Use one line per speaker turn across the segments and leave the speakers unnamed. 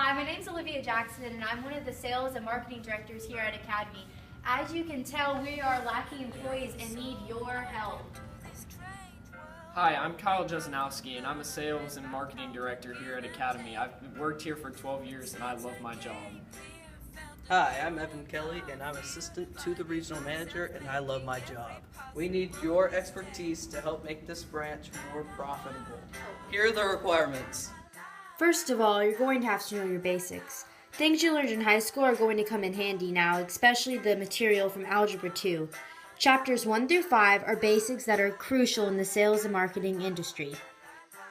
Hi, my name is Olivia Jackson, and I'm one of the sales and marketing directors here at Academy. As you can tell, we are lacking employees and need your help.
Hi, I'm Kyle Jezanowski, and I'm a sales and marketing director here at Academy. I've worked here for 12 years, and I love my job.
Hi, I'm Evan Kelly, and I'm assistant to the regional manager, and I love my job. We need your expertise to help make this branch more profitable. Here are the requirements.
First of all, you're going to have to know your basics. Things you learned in high school are going to come in handy now, especially the material from Algebra 2. Chapters 1 through 5 are basics that are crucial in the sales and marketing industry.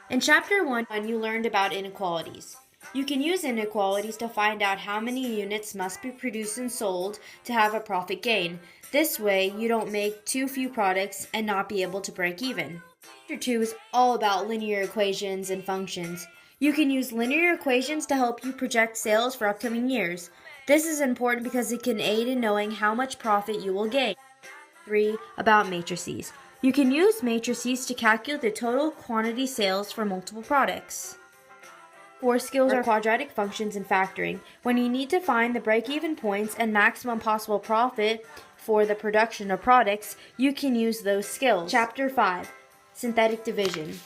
In Chapter 1, you learned about inequalities. You can use inequalities to find out how many units must be produced and sold to have a profit gain. This way, you don't make too few products and not be able to break even. Chapter 2 is all about linear equations and functions. You can use linear equations to help you project sales for upcoming years. This is important because it can aid in knowing how much profit you will gain. 3. About matrices. You can use matrices to calculate the total quantity sales for multiple products. 4 skills are quadratic functions and factoring. When you need to find the break-even points and maximum possible profit for the production of products, you can use those skills. Chapter 5. Synthetic division.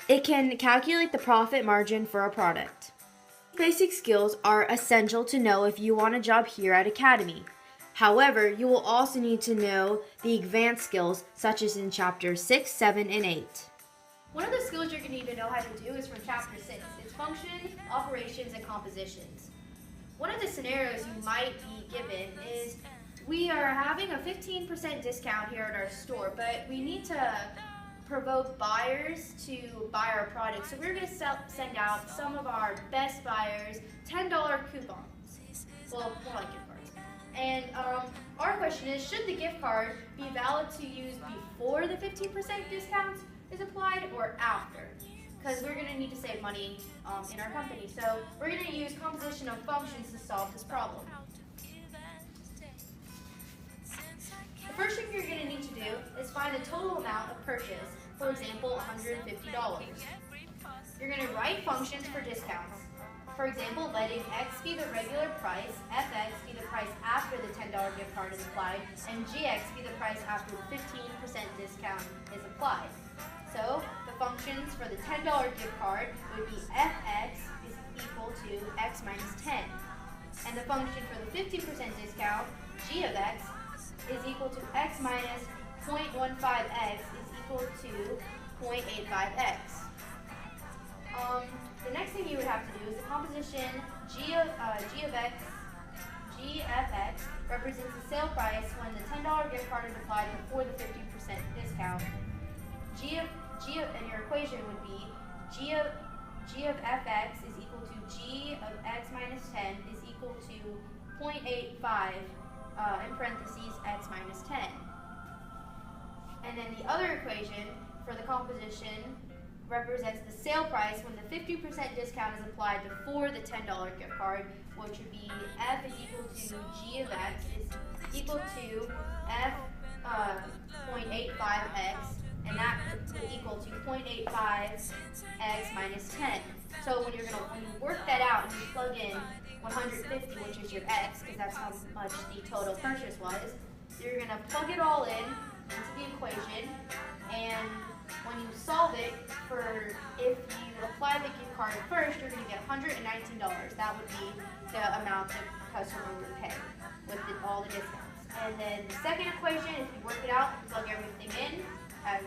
It can calculate the profit margin for a product. Basic skills are essential to know if you want a job here at Academy. However, you will also need to know the advanced skills, such as in Chapters 6, 7, and 8.
One of the skills you're going to need to know how to do is from Chapter 6. It's function, operations, and compositions. One of the scenarios you might be given is we are having a 15% discount here at our store, but we need to provoke buyers to buy our products. So we're going to send out some of our best buyers $10 coupons. Well, more like gift cards. And our question is, should the gift card be valid to use before the 15% discount is applied or after? Because we're going to need to save money in our company. So we're going to use composition of functions to solve this problem. The first thing you're going to need to do is find the total amount of purchase, for example, $150. You're going to write functions for discounts. For example, letting X be the regular price, FX be the price after the $10 gift card is applied, and GX be the price after the 15% discount is applied. So the functions for the $10 gift card would be FX is equal to X minus 10. And the function for the 50% discount, G of X, is equal to X minus 0.15X is equal to 0.85X. The next thing you would have to do is the composition G of X, GFX represents the sale price when the $10 gift card is applied before the 50% discount. And your equation would be G of Fx is equal to G of X minus 10 is equal to 0.85 in parentheses X minus 10. And then the other equation for the composition represents the sale price when the 50% discount is applied before the $10 gift card, which would be F is equal to G of X is equal to F 0.85X, and that would be equal to 0.85X minus 10. So when you work that out and you plug in 150, which is your X, because that's how much the total purchase was, you're going to plug it all in into the equation, and when you solve it, if you apply the gift card first, you're going to get $119. That would be the amount the customer would pay with all the discounts. And then the second equation, if you work it out and plug everything in, as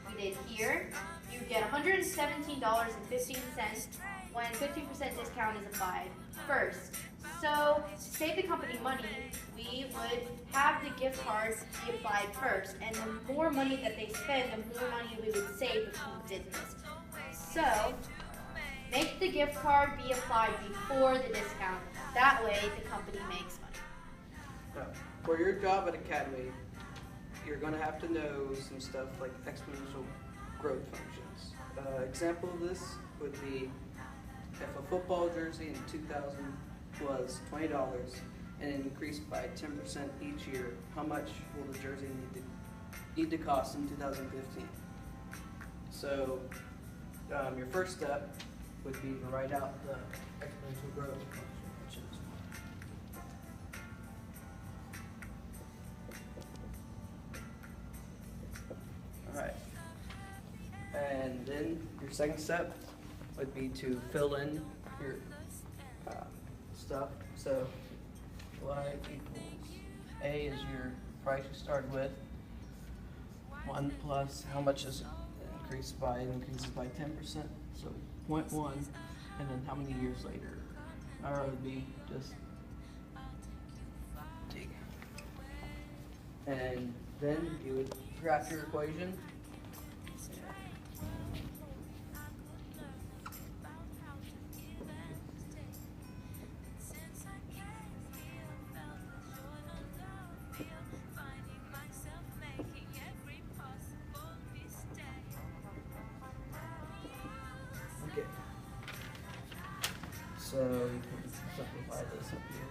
we did here, you get $117.15 when 50% discount is applied first. So to save the company money, we would have the gift cards be applied first, and the more money that they spend, the more money we would save from the business. So make the gift card be applied before the discount. That way the company makes money.
Now, for your job at Academy, you're going to have to know some stuff like exponential growth functions. Example of this would be if a football jersey in 2000 was $20 and it increased by 10% each year, how much will the jersey need to cost in 2015? So your first step would be to write out the exponential growth functions. Alright. And then your second step would be to fill in your stuff. So y equals a is your price you started with. 1 plus how much is it increased by? It increases by 10%. So 0.1, and then how many years later? Or it would be just t. And then you would graph your equation. Okay. So you can simplify this up here.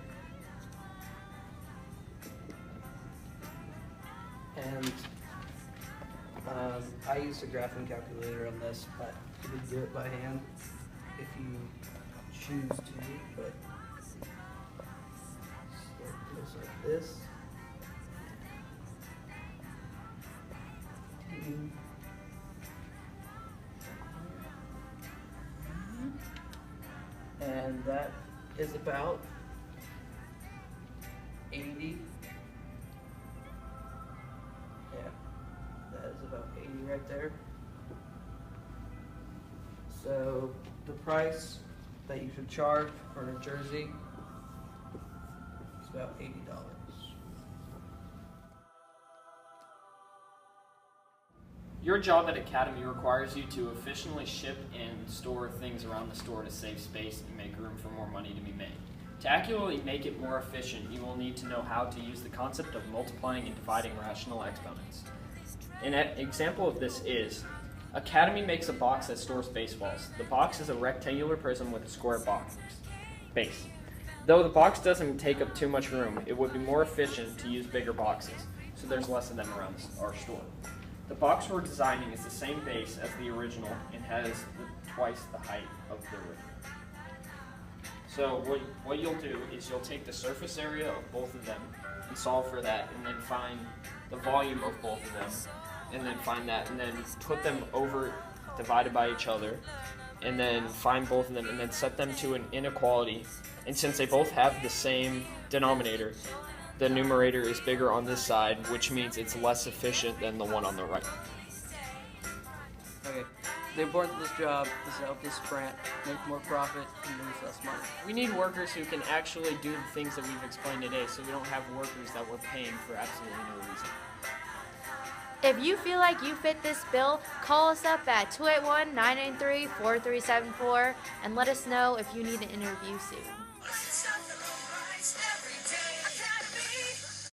And I used a graphing calculator on this, but you can do it by hand if you choose to. But so it goes like this. And that is about 80. Yeah, that is about 80 right there. So the price that you should charge for a jersey is about $80.
Your job at Academy requires you to efficiently ship and store things around the store to save space and make room for more money to be made. To accurately make it more efficient, you will need to know how to use the concept of multiplying and dividing rational exponents. An example of this is, Academy makes a box that stores baseballs. The box is a rectangular prism with a square base. Though the box doesn't take up too much room, it would be more efficient to use bigger boxes, so there's less of them around our store. The box we're designing is the same base as the original and has twice the height of the original. So what you'll do is you'll take the surface area of both of them and solve for that, and then find the volume of both of them, and then find that, and then put them over divided by each other, and then find both of them, and then set them to an inequality. And since they both have the same denominator, the numerator is bigger on this side, which means it's less efficient than the one on the right.
Okay. The importance of this job is to help this brand make more profit and lose less money.
We need workers who can actually do the things that we've explained today, so we don't have workers that we're paying for absolutely no reason.
If you feel like you fit this bill, call us up at 281-993-4374 and let us know if you need an interview soon.